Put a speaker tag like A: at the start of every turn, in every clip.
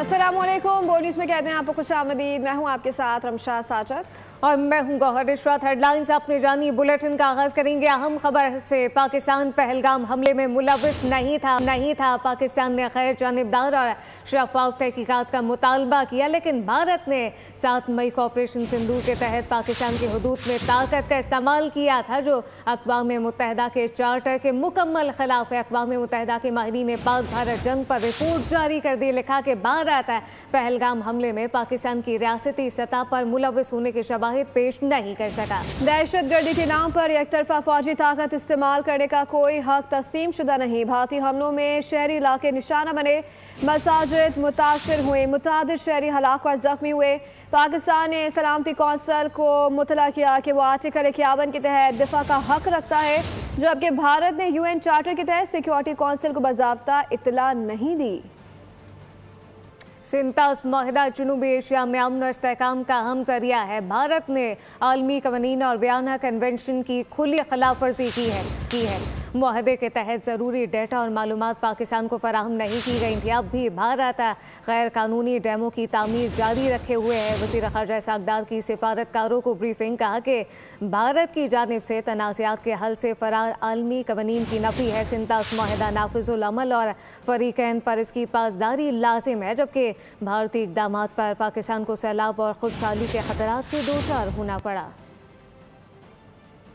A: अस्सलामुअलैकुम। बोल न्यूज़ में कहते हैं आपको खुशामदीद। मैं हूं आपके साथ रमशा साजद
B: और मैं हूं गौहर इशरत। हेडलाइंस अपने जानिए बुलेटिन का आगाज करेंगे अहम खबर से। पाकिस्तान पहलगाम हमले में मुलविस नहीं था। पाकिस्तान ने गैर जानिबदार और शफाफ तहकीकात का मुतालबा किया, लेकिन भारत ने 7 मई को ऑपरेशन सिंदूर के तहत पाकिस्तान की हदूद में ताकत का इस्तेमाल किया था, जो अक़वाम मुत्तहिदा के चार्टर के मुकम्मल खिलाफ है। अक़वाम मुत्तहिदा के माहिरीन ने पाक भारत जंग पर रिपोर्ट जारी कर दी। लिखा कि भारत पहलगाम हमले में पाकिस्तान की रियासती सतह पर मुलविस होने के शवाहिद पेश नहीं कर सका।
A: दहशतगर्दी के नाम पर एक तरफा फौजी ताकत इस्तेमाल करने का कोई हक तस्लीम शुदा नहीं। भारतीय हमलों में शहरी इलाके निशाना बने, मसाजिद मुतासर हुए, मुतादिद शहरी हलाक और जख्मी हुए। पाकिस्तान ने सलामती कौंसिल को मुतला किया कि वो आर्टिकल 51 के तहत दिफा का हक रखता है, जबकि भारत ने UN चार्टर के तहत सिक्योरिटी कौंसिल को बाज़ाब्ता इत्तला नहीं दी।
B: सिंतास माहिदा जनूबी एशिया में अमन और इस्तेहकाम का अहम जरिया है। भारत ने आलमी कवानीन और वियना कन्वेंशन की खुली खिलाफ वर्जी की है। मुआहदे के तहत ज़रूरी डेटा और मालूमात पाकिस्तान को फराहम नहीं की गई थी। अब भी भारत गैर कानूनी डैमों की तामीर जारी रखे हुए है। वज़ीर ख़ारजा सागदार की सिफारतकारों को ब्रीफिंग कहा कि भारत की जानिब से तनाज़ात के हल से फरार आलमी कवानीन की नफ़ी है। सिंतास माहिदा नाफिजुल अमल और फ़रीक़ैन पर इसकी पासदारी लाजिम है, जबकि भारतीय इक़दामात पर पाकिस्तान को सैलाब और खुशहाली के खतरात से दो चार होना पड़ा।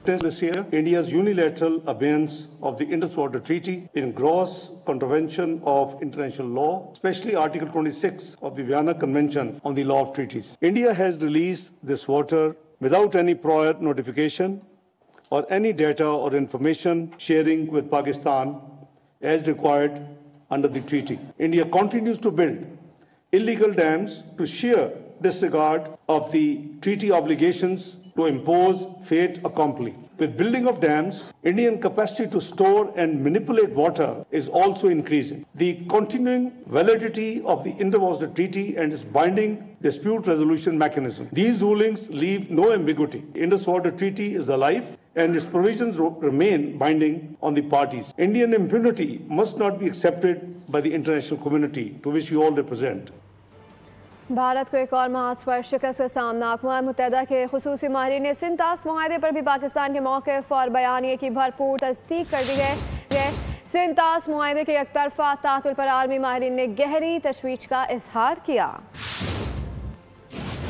C: This year, India's unilateral abeyance of the Indus Water Treaty in gross contravention of international law, especially Article 26 of the Vienna Convention on the Law of Treaties. India has released this water without any prior notification or any data or information sharing with Pakistan as required under the treaty. India continues to build illegal dams to sheer disregard of the treaty obligations to impose fait accompli. With building of dams, Indian capacity to store and manipulate water is also increasing. The continuing validity of the Indus Water Treaty and its binding dispute resolution mechanism. These rulings leave no ambiguity. Indus Water Treaty is alive and its provisions remain binding on the parties. Indian impunity must not be accepted by the international community to which you all represent.
A: Bharat को एक और महाज पर शिकस्त का सामना। अक़वाम मुत्तहिदा के खुसूसी माहिरीन ने सिंतास मुआहदे पर भी पाकिस्तान के मौक़िफ़ और बयानिए की भरपूर तस्दीक कर दी है। सिंतास मुआहदे के एक तरफा तातुल पर आलमी माहिरीन ने गहरी तशवीश का इजहार किया।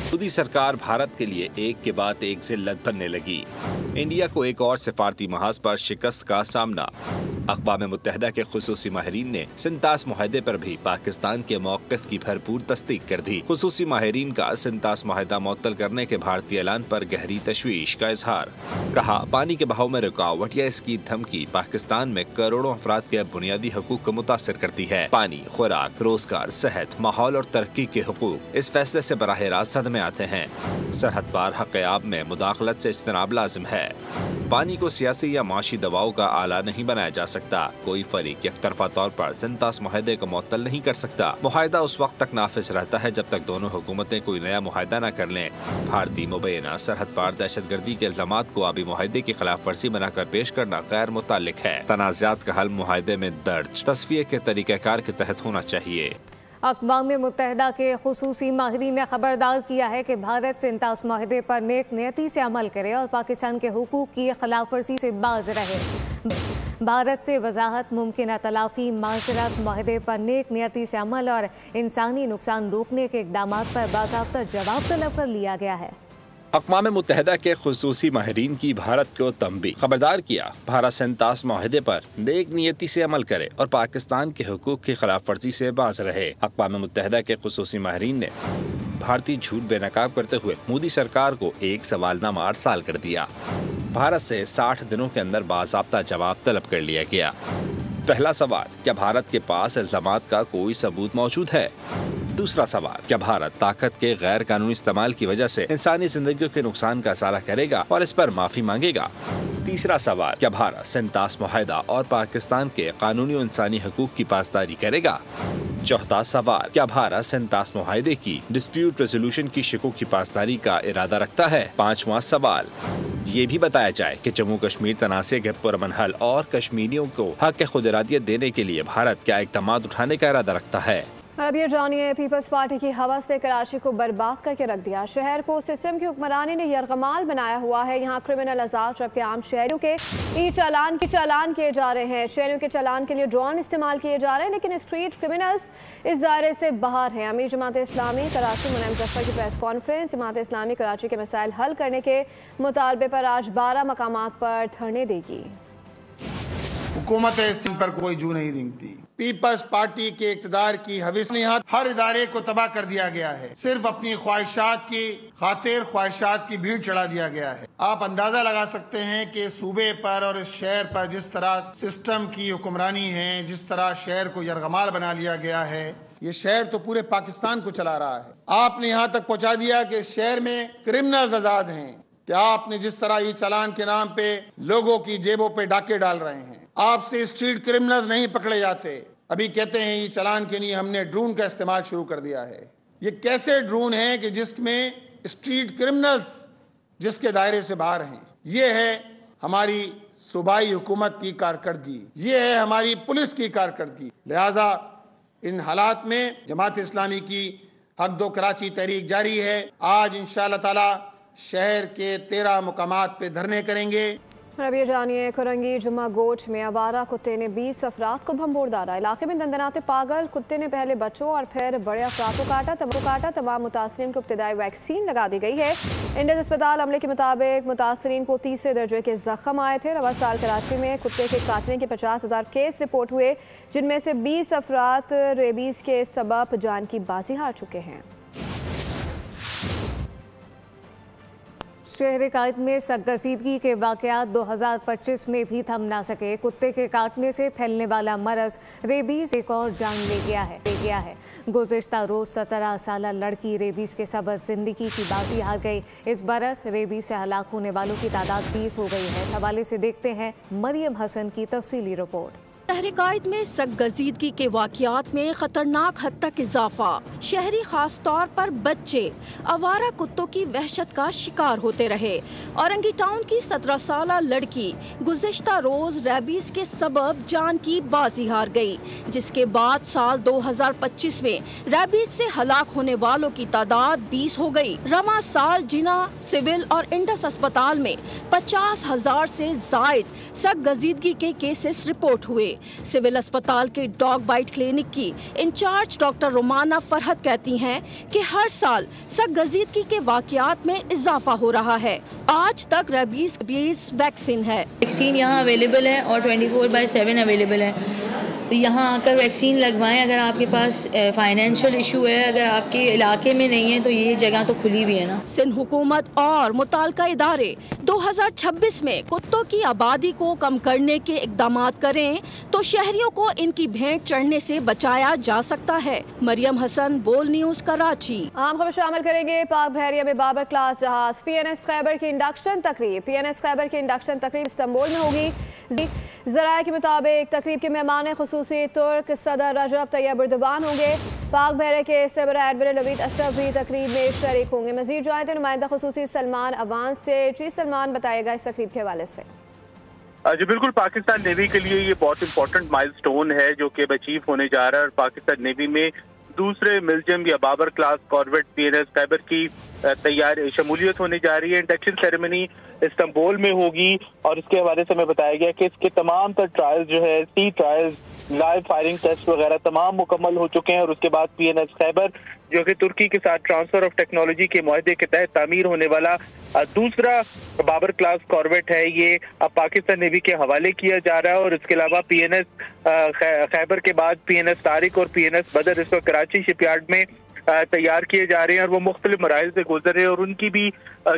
D: मोदी सरकार भारत के लिए एक के बाद एक जिल्लत बनने लगी। इंडिया को एक और सिफारती महाज पर शिकस्त का सामना। अक़वाम मुत्तहिदा के खुसूसी माहिरीन ने सिंतास मुआहदे पर भी पाकिस्तान के मौक़िफ़ की भरपूर तस्दीक कर दी। खुसूसी माहिरीन का सिंतास मुआहदा मुअत्तल करने के भारतीय ऐलान पर गहरी तशवीश का इजहार। कहा, पानी के बहाव में रुकावट या इसकी धमकी पाकिस्तान में करोड़ों अफराद के बुनियादी हकूक को मुतासर करती है। पानी, खुराक, रोजगार, सेहत, माहौल और तरक्की के हकूक इस फैसले से बराह रास्त सदमे आते हैं। सरहद पार हक़-ए-आब में मुदाखलत से इज्तनाब लाजिम है। पानी को सियासी या माशी दबाव का आला नहीं बनाया जा सकता। कोई फरीक एकतरफा तौर पर सिंतास मुआहदे को मुअत्तल नहीं कर सकता। मुआहदा उस वक्त तक नाफिज रहता है जब तक दोनों हुकूमतें कोई नया मुआहदा न कर लें। भारतीय मुबैना सरहद पार दहशतगर्दी के इल्जामात को आबी मुआहदे की खिलाफ वर्जी बनाकर पेश करना गैर मुताल्लिक है। तनाज़ात का हल मुआहदे में दर्ज तस्फिये के तरीक़ाकार के तहत होना चाहिए।
B: अक़वाम मुत्तहिदा के खुसूसी माहिरीन ने खबरदार किया है कि भारत सिंतास मुआहदे पर नेक नियति से अमल करे और पाकिस्तान के हुकूक की खिलाफ वर्जी से बाज रहे। भारत से वजाहत, मुमकिन तलाफी, माजरत, मुआहदे पर नेक नियति से अमल और इंसानी नुकसान रोकने के इक़दामात पर बाज़ाब्ता जवाब तलब कर लिया गया है।
D: अक़वाम मुत्तहिदा के खुसूसी माहिरीन की भारत को तंबीह। खबरदार किया, भारत सिंतास मुआहदे पर नेक नियति से अमल करे और पाकिस्तान के हुकूक की खिलाफ वर्जी से बाज रहे। अक़वाम मुत्तहिदा के खुसूसी माहिरीन ने भारतीय झूठ बेनकाब करते हुए मोदी सरकार को एक सवालनामा अरसाल कर दिया। भारत से 60 दिनों के अंदर बाज़ाब्ता जवाब तलब कर लिया गया। पहला सवाल, क्या भारत के पास इल्जामात का कोई सबूत मौजूद है? दूसरा सवाल, क्या भारत ताकत के गैर कानूनी इस्तेमाल की वजह से इंसानी जिंदगियों के नुकसान का इज़ारा करेगा और इस पर माफी मांगेगा? तीसरा सवाल, क्या भारत सिंतास मुआहदा और पाकिस्तान के कानूनी और इंसानी हकूक की पासदारी करेगा? चौथा सवाल, क्या भारत सिंतास मुआहदे की डिस्प्यूट रेजोल्यूशन की शिकों की पासदारी का इरादा रखता है? पांचवा सवाल, ये भी बताया जाए कि जम्मू कश्मीर तनाज़े के पुरअमन हल और कश्मीरियों को हक खुद इरादियत देने के लिए भारत क्या इक़दाम उठाने का इरादा रखता है।
A: और अब ये जानिए, पीपल्स पार्टी की हवस ने कराची को बर्बाद करके रख दिया। शहर को सिस्टम की हुक्मरानी ने यरगमाल बनाया हुआ है। यहाँ क्रिमिनल आजाद, जबकि आम शहरों के ई चालान किए जा रहे हैं। शहरों के चालान के लिए ड्रोन इस्तेमाल किए जा रहे हैं, लेकिन स्ट्रीट क्रिमिनल्स इस दायरे से बाहर हैं। अमीर जमात इस्लामी कराची मुनैम जफर की प्रेस कॉन्फ्रेंस। जमात इस्लामी कराची के मसाइल हल करने के मुतालबे पर आज 12 मकामात पर धरने देगी।
E: हुकूमत सिंध पर कोई जू नहीं रेंगती। पीपल्स पार्टी के इक़्तिदार की हविस ने हर इदारे को तबाह कर दिया गया है। सिर्फ अपनी ख्वाहिशात की खातिर ख्वाहिशात की भीड़ चढ़ा दिया गया है। आप अंदाजा लगा सकते हैं कि सूबे पर और इस शहर पर जिस तरह सिस्टम की हुक्मरानी है, जिस तरह शहर को यरगमाल बना लिया गया है, ये शहर तो पूरे पाकिस्तान को चला रहा है। आपने यहाँ तक पहुँचा दिया कि इस शहर में क्रिमिनल्स आजाद हैं। क्या आपने जिस तरह ये चालान के नाम पे लोगों की जेबों पे डाके डाल रहे हैं, आपसे स्ट्रीट क्रिमिनल्स नहीं पकड़े जाते। अभी कहते हैं ये चालान के लिए हमने ड्रोन का इस्तेमाल शुरू कर दिया है। ये कैसे ड्रोन है कि जिसमें स्ट्रीट क्रिमिनल्स जिसके दायरे से बाहर हैं। ये है हमारी सूबाई हुकूमत की कारकर्दगी, ये है हमारी पुलिस की कारकर्दगी। लिहाजा इन हालात में जमात इस्लामी की हक दो कराची तहरीक जारी है। आज इंशाअल्लाह ताला शहर के 13 मुकामात पे धरने करेंगे।
A: और अब ये जानिए, कुरंगी जुम्मा गोट में आवारा कुत्ते ने 20 अफराद को भंबोड़ डाला। इलाके में दंदनाते पागल कुत्ते ने पहले बच्चों और फिर बड़े अफराद को काटा। तमाम मुतासरीन को इब्तदाई वैक्सीन लगा दी गई है। इंडियन अस्पताल अमले के मुताबिक मुतासरीन को तीसरे दर्जे के जख्म आए थे। रवा साल कराची में कुत्ते के काटने के 50,000 केस रिपोर्ट हुए, जिनमें से 20 अफराद रेबीज के सबब जान की बाजी हार चुके हैं।
B: शहर कायद में सरगर्दगी के वाक़यात 2025 में भी थम ना सके। कुत्ते के काटने से फैलने वाला मरज रेबीज एक और जान ले गया है। गुज़िश्ता रोज़ 17 साला लड़की रेबीज के सबब ज़िंदगी की बाजी हार गई। इस बरस रेबीज से हलाक होने वालों की तादाद 20 हो गई है। इस हवाले से देखते हैं मरियम हसन की तफसीली रिपोर्ट।
F: शहर कायद में सरगर्दगी के वाक़यात में ख़तरनाक हद तक इजाफा। शहरी खास तौर पर बच्चे आवारा कुत्तों की वहशत का शिकार होते रहे। औरंगी टाउन की 17 साला लड़की गुज़िश्ता रोज़ रेबीज के सबब जान की बाजी हार गई, जिसके बाद साल 2025 में रेबीज से हलाक होने वालों की तादाद 20 हो गई। रवा साल जिना सिविल और इंडस अस्पताल में 50,000 से जायद सरगर्दगी के केसेस रिपोर्ट हुए। सिविल अस्पताल के डॉग बाइट क्लिनिक की इंचार्ज डॉक्टर रोमाना फरहत कहती हैं कि हर साल सरगर्दगी के वाक़यात में इजाफा हो रहा है। आज तक रेबीज वैक्सीन है।
G: वैक्सीन यहाँ अवेलेबल है और 24/7 अवेलेबल है, तो यहाँ आकर वैक्सीन लगवाएं। अगर आपके पास फाइनेंशियल इशू है, अगर आपके इलाके में नहीं है, तो ये जगह तो खुली हुई है ना।
F: सिंध हुकूमत और मुताल्लिका इदारे 2026 में कुत्तों की आबादी को कम करने के इक़दाम करें तो शहरियों को इनकी भेंट चढ़ने से बचाया जा सकता है। मरियम हसन, बोल न्यूज़, कराची।
A: आम खबर शामिल करेंगे। पाक बहरिया में बाबर क्लास जहाज PNS खैबर की इंडक्शन तकरीब इस्तांबुल में होगी। ज़राए के मुताबिक तकरीब के मेहमान खुसूसी तुर्क सदर रजब तैयब एर्दोगान होंगे। पाक बहरे के सरबराह एडमिरल नवीद अशरफ भी तकरीब में शरीक होंगे। मजीद जाएं तो नुमाइंदा खुसूसी सलमान अवान से। जी सलमान, बताएगा इस तकरीब के हवाले से।
H: जी बिल्कुल, पाकिस्तान नेवी के लिए ये बहुत इंपॉर्टेंट माइलस्टोन है जो कि अब अचीव होने जा रहा है। और पाकिस्तान नेवी में दूसरे मिल्जियम या Babur class corvette PNS Khaibar की तैयार शमूलियत होने जा रही है। इंडक्शन सेरेमनी इस्तांबुल में होगी और इसके हवाले से हमें बताया गया कि इसके तमाम तर ट्रायल्स जो है, सी ट्रायल्स, लाइव फायरिंग टेस्ट वगैरह तमाम मुकम्मल हो चुके हैं। और उसके बाद PNS खैबर जो कि तुर्की के साथ ट्रांसफर ऑफ टेक्नोलॉजी के मुआहदे के तहत तामीर होने वाला दूसरा बाबर क्लास कॉर्वेट है, ये अब पाकिस्तान नेवी के हवाले किया जा रहा है। और इसके अलावा PNS खैबर के बाद PNS तारिक और PNS बदर इस वक्त कराची शिपयार्ड में तैयार किए जा रहे हैं और वो मुख्तलिफ मराहिल से गुजर रहे हैं और उनकी भी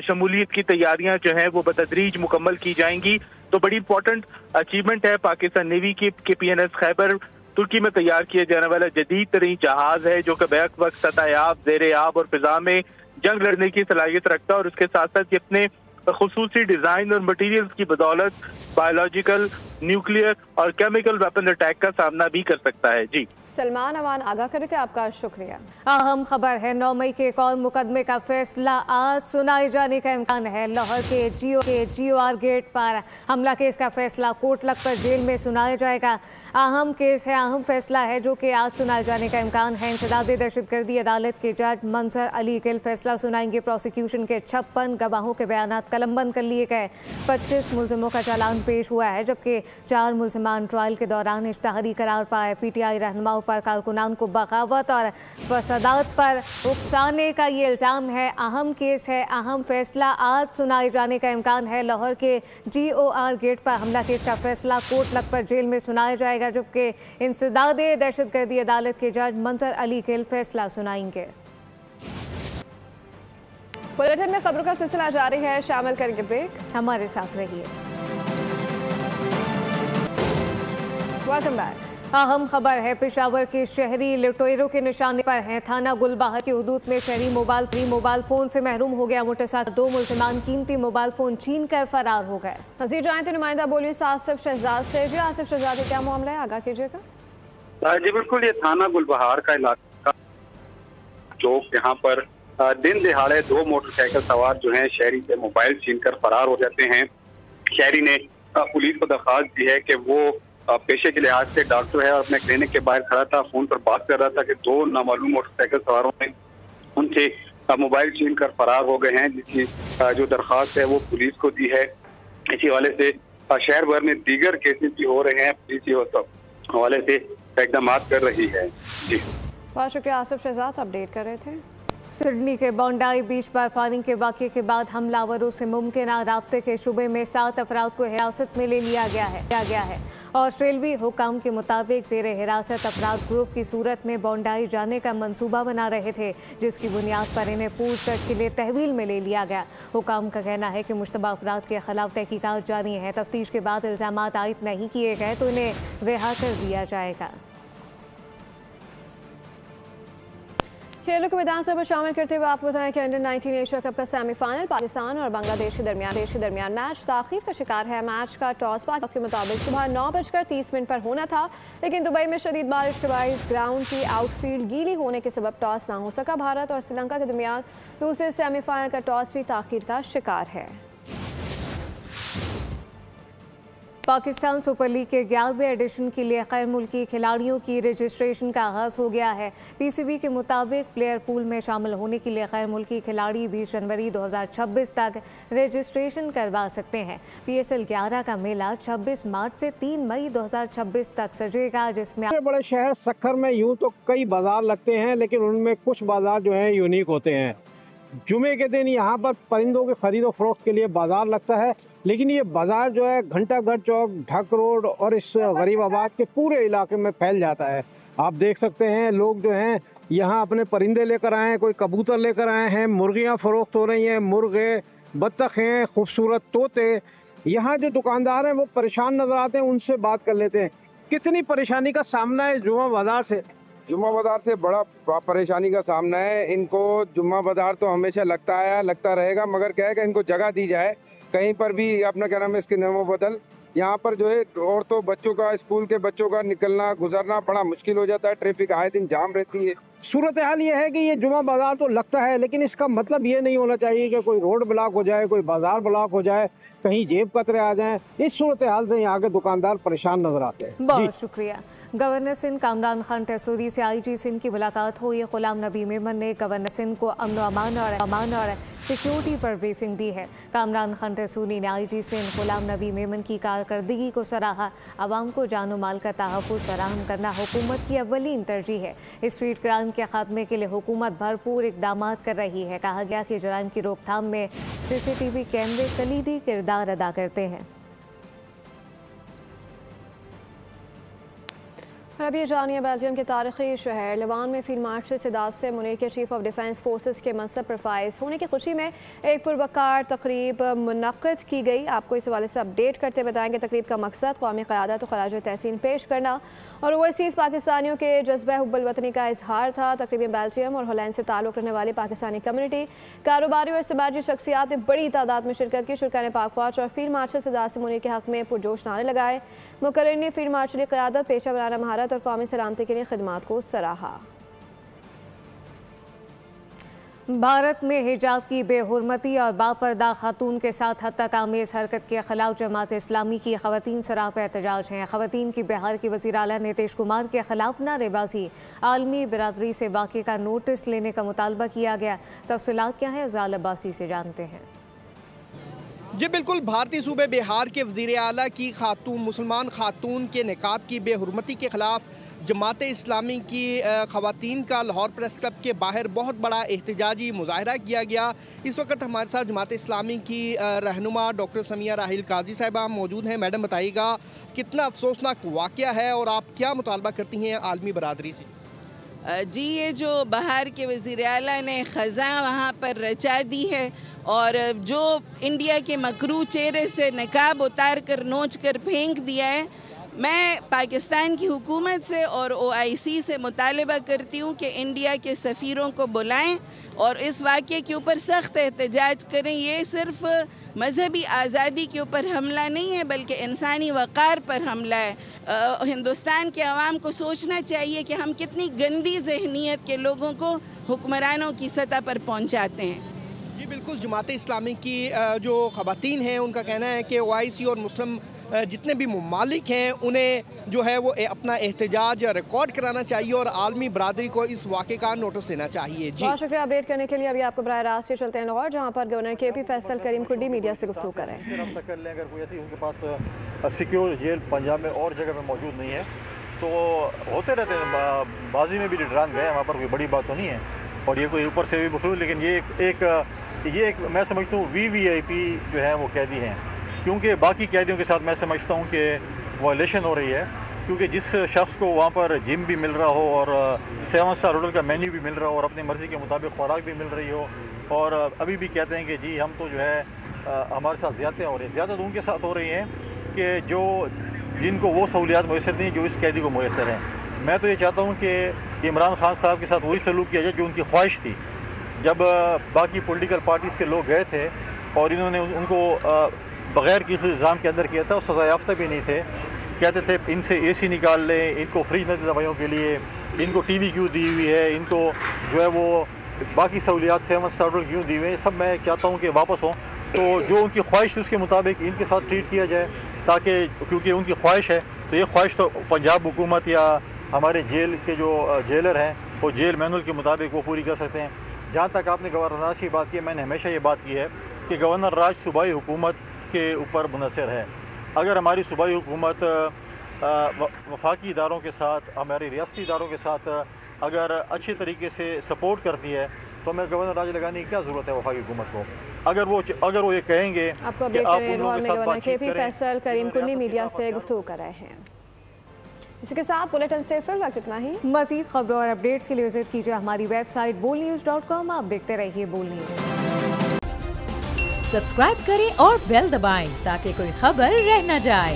H: शमूलियत की तैयारियां जो हैं वो बतदरीज मुकम्मल की जाएंगी। तो बड़ी इंपॉर्टेंट अचीवमेंट है पाकिस्तान नेवी की कि PNS खैबर तुर्की में तैयार किया जाने वाला जदीद तरीन जहाज है जो कि बैक वक्त सतह आब, ज़ेर आब और फिजा में जंग लड़ने की सलाहियत रखता है। और उसके साथ साथ ये अपने खुसूसी डिजाइन और मटेरियल्स की बदौलत बायोलॉजिकल, न्यूक्लियर और केमिकल वेपन अटैक का सामना भी कर सकता है। जी
A: सलमान अमान आगाह करे थे, आपका शुक्रिया।
B: अहम खबर है, 9 मई के एक और मुकदमे का फैसला आज सुनाए जाने का इम्कान है। लाहौर के GOR गेट पर हमला केस का फैसला कोट लखपत जेल में सुनाया जाएगा। अहम केस है, अहम फैसला है जो कि आज सुनाए जाने का इम्कान है। इंसदादी दहशतगर्दी अदालत के जज मंजर अली गिल फैसला सुनाएंगे। प्रोसिक्यूशन के 56 गवाहों के बयान कलमबंद कर लिए गए। 25 मुलजिमों का चालान पेश हुआ है, जबकि 4 मुलजिमान ट्रायल के दौरान इश्तहारी करार पाए। PTI रहनुमाओं पर कारकुनान को बगावत और फसादात पर उकसाने का ये इल्ज़ाम है। अहम केस है, अहम फैसला आज सुनाए जाने का इम्कान है। लाहौर के GOR गेट पर हमला केस का फैसला कोट लखपत जेल में सुनाया जाएगा, जबकि इंसदादी दहशतगर्दी अदालत के जज मंजर अली गिल फैसला सुनाएंगे।
A: बुलेटिन में खबरों का सिलसिला जारी है, शामिल करेंगे ब्रेक,
B: हमारे साथ रहिए।
A: Welcome back.
B: अहम खबर है, पेशावर के शहरी लुटेरों के निशाने पर हैं। थाना गुलबहार की हुदूद में शहरी मोबाइल फोन से महरूम हो गया मोटरसाइकिल। 2 मुलजिमान कीमती मोबाइल फोन छीन कर फरार हो गए।
A: मज़ीद जाएं तो नुमाइंदा बोलिए आसिफ शहजाद से। जी आसिफ शहजाद, क्या मामला है, आगाह कीजिएगा।
I: जी बिल्कुल, ये थाना गुलबहार का इलाका जो यहाँ पर दिन दिहाड़े 2 मोटरसाइकिल सवार जो हैं शहरी से मोबाइल छीन कर फरार हो जाते हैं। शहरी ने पुलिस को दरख्वास्त दी है कि वो पेशे के लिहाज से डॉक्टर है और अपने क्लिनिक के बाहर खड़ा था, फोन पर बात कर रहा था कि 2 नामालूम मोटरसाइकिल सवारों ने उनसे मोबाइल छीन कर फरार हो गए हैं, जिसकी जो दरख्वास्त है वो पुलिस को दी है। इसी हवाले से शहर भर में दीगर केसेस भी हो रहे हैं, पुलिस इस हवाले से इकदाम कर रही है। जी
A: बहुत शुक्रिया आसिफ शहजाद, अपडेट कर रहे थे।
B: सिडनी के बोंडाई बीच पर फायरिंग के वाक़े के बाद हमलावरों से मुमकिन राब्ते के शुबे में 7 अफराद को हिरासत में ले लिया गया है। ऑस्ट्रेलवी हुकाम के मुताबिक ज़ेर हिरासत अफराद ग्रुप की सूरत में बोंडाई जाने का मंसूबा बना रहे थे, जिसकी बुनियाद पर इन्हें पूछताछ के लिए तहवील में ले लिया गया। हुकाम का कहना है कि मुश्तबा अफराद के खिलाफ तहकीकात जारी है। तफ्तीश के बाद इल्ज़ामात आयद नहीं किए गए तो इन्हें रिहा कर दिया जाएगा।
A: खेलों के मैदान से शामिल करते हुए आपको बताएं कि अंडर 19 एशिया कप का सेमीफाइनल पाकिस्तान और बांग्लादेश के दरमियान मैच ताख़ीर का शिकार है। मैच का टॉस पाक के मुताबिक सुबह 9:30 पर होना था, लेकिन दुबई में शदीद बारिश के बायस ग्राउंड की आउटफील्ड गीली होने के सबब टॉस ना हो सका। भारत और श्रीलंका के दरमियान दूसरे सेमीफाइनल का टॉस भी ताख़ीर का शिकार है। पाकिस्तान सुपर लीग के 11वें एडिशन के लिए गैर मुल्की खिलाड़ियों की रजिस्ट्रेशन का आगाज़ हो गया है। PCB के मुताबिक प्लेयर पूल में शामिल होने के लिए गैर मुल्की खिलाड़ी 20 जनवरी 2026 तक रजिस्ट्रेशन करवा सकते हैं। PSL 11 का मेला 26 मार्च से 3 मई 2026 तक सजेगा, जिसमें
J: बड़े शहर सक्खर में यूँ तो कई बाजार लगते हैं, लेकिन उनमें कुछ बाजार जो हैं यूनिक होते हैं। जुमे के दिन यहाँ पर परिंदों के ख़रीदो फरोख्त के लिए बाज़ार लगता है, लेकिन ये बाज़ार जो है घंटाघर चौक, ढक रोड और इस गरीबाबाद के पूरे इलाके में फैल जाता है। आप देख सकते हैं लोग जो हैं यहाँ अपने परिंदे लेकर आए हैं, कोई कबूतर लेकर आए हैं, मुर्गियाँ फ़रोख्त हो रही हैं, मुर्गे, बत्तख हैं, खूबसूरत तोते। यहाँ जो दुकानदार हैं वो परेशान नज़र आते हैं, उनसे बात कर लेते हैं। कितनी परेशानी का सामना है जुमा बाज़ार से?
K: जुम्मा बाज़ार से बड़ा परेशानी का सामना है इनको। जुम्मा बाज़ार तो हमेशा लगता आया, लगता रहेगा, मगर क्या है कि इनको जगह दी जाए कहीं पर भी अपना क्या नाम है इसके नामों बदल। यहाँ पर जो है और तो बच्चों का, स्कूल के बच्चों का निकलना गुजरना बड़ा मुश्किल हो जाता है, ट्रैफिक आए दिन जाम रहती है।
J: सूरत हाल ये है कि ये जुमा बाज़ार तो लगता है, लेकिन इसका मतलब ये नहीं होना चाहिए कि कोई रोड ब्लॉक हो जाए, कोई बाज़ार ब्लॉक हो जाए, कहीं जेब कतरे आ जाएं। इस सूरत हाल से यहाँ के दुकानदार परेशान नजर आते हैं।
B: बहुत शुक्रिया। गवर्नर सिंध कामरान खान टेसूरी से IG सिंध की मुलाकात हुई। गुलाम नबी मेमन ने गवर्नर सिंध को अमन और सिक्योरिटी पर ब्रीफिंग दी है। कामरान खान टेसूरी ने IG सिंध गुलाम नबी मेमन की कारकर्दगी को सराहा। आवाम को जानो माल का तहफ़्फ़ुज़ फराहम करना हुकूमत की अव्वलीन तरजीह है। स्ट्रीट क्राइम के खात्मे के लिए हुकूमत भरपूर इक़दाम कर रही है। कहा गया कि जराइम की रोकथाम में CCTV कैमरे कलीदी किरदार अदा करते हैं।
A: अब ये जानिए बेल्जियम के तारीखी शहर लिवान में फील्ड मार्शल सिदात से मुनीर के चीफ ऑफ डिफेंस फोर्सेस के मनसब पर फाइज होने की खुशी में एक पुरवकार तकरीब मुनक्किद की गई। आपको इस हवाले से अपडेट करते बताएंगे। तकरीब का मकसद कौमी क़यादत और खराज तहसीन पेश करना और ओवरसीज़ पाकिस्तानियों के जज्बे हुब्बुल वतनी का इजहार था। तकरीब में बेल्जियम और हॉलैंड से ताल्लुक़ रखने वाली पाकिस्तानी कम्युनिटी, कारोबारी और समाजी शख्सियात ने बड़ी तादाद में शिरकत की। शुरकाने पाक फौज और फील्ड मार्शल सिदात से मुनीर के हक़ में पुरजोश नारे लगाए। मुकर्रर ने फील्ड मार्शल की क़यादत, पेशा वराना महारत और कौमी सलामती के लिए खिदमात को सराहा।
B: भारत में हिजाब की बेहुरमती और बापर्दा खातून के साथ हद तक आमेज़ हरकत के खिलाफ जमात इस्लामी की ख़वातीन सरापा एहतजाज हैं। ख़वातीन की बिहार के वज़ीर आला नीतीश कुमार के खिलाफ नारेबाजी, आलमी बिरादरी से वाक़े का नोटिस लेने का मुतालबा किया गया। तफसीलात क्या है, ज़ाल अब्बासी से जानते हैं।
L: जी बिल्कुल, भारतीय सूबे बिहार के वज़ीर आला की खातून, मुसलमान खातून के निकाब की बेहुरमती के खिलाफ जमात इस्लामी की ख़वातीन का लाहौर प्रेस क्लब के बाहर बहुत बड़ा एहतजाजी मुजाहरा किया गया। इस वक्त हमारे साथ जमात इस्लामी की रहनुमा डॉक्टर समिया राहिल काजी साहिबा मौजूद हैं। मैडम, बताइएगा कितना अफसोसनाक वाक़या है और आप क्या मुतालबा करती हैं आलमी बरादरी से?
M: जी, ये जो बाहर के वज़ीर आला ने ख़ज़ा वहाँ पर रचा दी है और जो इंडिया के मकरू चेहरे से निकाब उतार कर नोच कर फेंक दिया है, मैं पाकिस्तान की हुकूमत से और OIC से मुतालबा करती हूँ कि इंडिया के सफ़ीरों को बुलाएं और इस वाक़े के ऊपर सख्त एहतजाज करें। ये सिर्फ मजहबी आज़ादी के ऊपर हमला नहीं है बल्कि इंसानी वक़ार पर हमला है। हिंदुस्तान के अवाम को सोचना चाहिए कि हम कितनी गंदी जहनीत के लोगों को हुक्मरानों की सतह पर पहुँचाते हैं।
L: जी बिल्कुल, जमात इस्लामी की जो ख़वातीन हैं उनका कहना है कि OIC और मुस्लिम जितने भी ममालिक हैं उन्हें जो है वो अपना एहतजाज रिकॉर्ड कराना चाहिए और आलमी बरादरी को इस वाक़े का नोटिस देना चाहिए। जी
A: बहुत शुक्रिया अपडेट करने के लिए। अभी आपको बराह रास्त से चलते हैं लाहौर, जहाँ पर गवर्नर KP फैसल करीम कुंडी मीडिया से गुफ्तगू कर रहे हैं।
N: रब्ता कर लें, अगर कोई ऐसी उनके पास सिक्योर जेल पंजाब में और जगह में मौजूद नहीं है तो होते रहते हैं। बाजी में भी लीडरान गए, वहाँ पर कोई बड़ी बात तो नहीं है और ये कोई ऊपर से भी बखलू, लेकिन ये एक मैं समझता हूँ VVIP जो है वो कैदी हैं, क्योंकि बाकी कैदियों के साथ मैं समझता हूँ कि वायलेशन हो रही है। क्योंकि जिस शख्स को वहाँ पर जिम भी मिल रहा हो और 7 स्टार होटल का मेन्यू भी मिल रहा हो और अपनी मर्ज़ी के मुताबिक खुराक भी मिल रही हो और अभी भी कहते हैं कि जी हम तो जो है हमारे साथ ज़्यादतियाँ हो रही हैं। ज़्यादा उनके साथ हो रही हैं कि जिनको वो सहूलियात मैसर नहीं जो इस कैदी को मैसर हैं। मैं तो ये चाहता हूँ कि इमरान खान साहब के साथ वही सलूक किया जाए जो उनकी ख्वाहिश थी। जब बाकी पॉलिटिकल पार्टीज़ के लोग गए थे और इन्होंने उनको बग़ैर किसी इल्ज़ाम के अंदर किया था और सज़ा याफ्ता भी नहीं थे, कहते थे इनसे AC निकाल लें, इनको फ्री न दवाइयों के लिए, इनको TV क्यों दी हुई है, इनको जो है वो बाकी सहूलियात 7 स्टार होटल क्यों दी हुई है। सब मैं चाहता हूँ कि वापस हों, तो जो उनकी ख्वाहिश थी उसके मुताबिक इनके साथ ट्रीट किया जाए, ताकि क्योंकि उनकी ख्वाहिश है तो ये ख्वाहिश तो पंजाब हुकूमत या हमारे जेल के जो जेलर हैं वो जेल मैनुअल के मुताबिक वो पूरी कर सकते हैं। जहाँ तक आपने गवर्नर राज की बात की, मैंने हमेशा ये बात की है कि गवर्नर राज सूबाई हुकूमत के ऊपर मुनहसर है। अगर हमारी सूबाई हुकूमत वफाकी इदारों के साथ, हमारे रियासती इदारों के साथ अगर अच्छे तरीके से सपोर्ट करती है तो हमें गवर्नर राज लगाने की क्या ज़रूरत है वफाकी हुकूमत को। अगर वो ये कहेंगे कि आप उन लोगों के साथ बातचीत करें।
A: फैसल करीम कुंडी मीडिया से गुफ्तगू कर रहे हैं। इसी के साथ बुलेटिन से फिर वक्त इतना ही।
B: मज़ीद खबरों और अपडेट्स के लिए विजिट कीजिए हमारी वेबसाइट bolnews.com। आप देखते रहिए बोल न्यूज़।
O: सब्सक्राइब करें और बेल दबाएं ताकि कोई खबर रह न जाए।